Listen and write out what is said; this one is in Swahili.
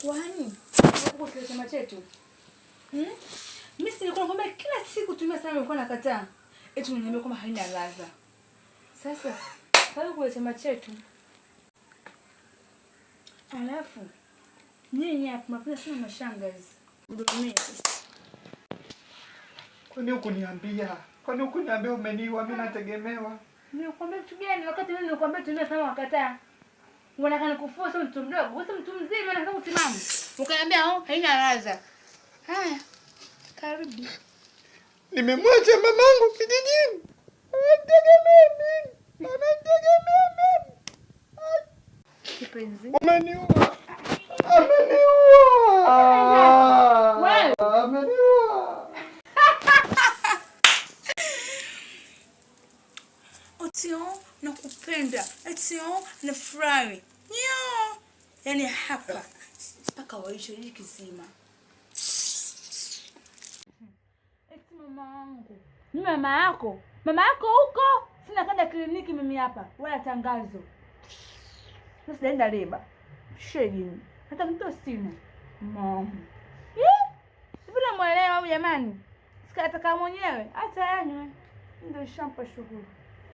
Kwani uko kwa chama chetu? Mimi si nilikuwa nakwambia kila siku tumia sana nilikuwa nakataa. Eti unaniambia kama haina ladha. Sasa kama kwa chama chetu. Alafu nyinyi hapa mnapenda sana mashangazi. Mdomee. Kwani hukuniambia? Kwani hukuniambia umeniwa mimi nategemewa? Nilikwambia kitu gani wakati mimi nilikwambia tumia sana wakataa. Unataka nikuforce mtu mdogo, wewe mtu mzima na kama utimamu. Ukaniambia haina ladha. Haya. Karibu. Nimemwacha mamangu kijijini. Anategemea mimi. Anategemea mimi. Kipenzi. Umeniua. Ameniua. Wewe. Ameniua. Otio nakupenda. Otio nafurahi. Nyo. Yaani hapa mpaka waisho hili kisima. Eti mamangu. Ni mama yako. Mama yako huko. Sina kwenda kliniki mimi hapa. Wala tangazo. Sasa sijaenda leba. Shegini. Hata mtu sina. Mama. Sivile mwelewa jamani. Sikataka mwenyewe. Hata yanywe. Ndio shampa shughuli.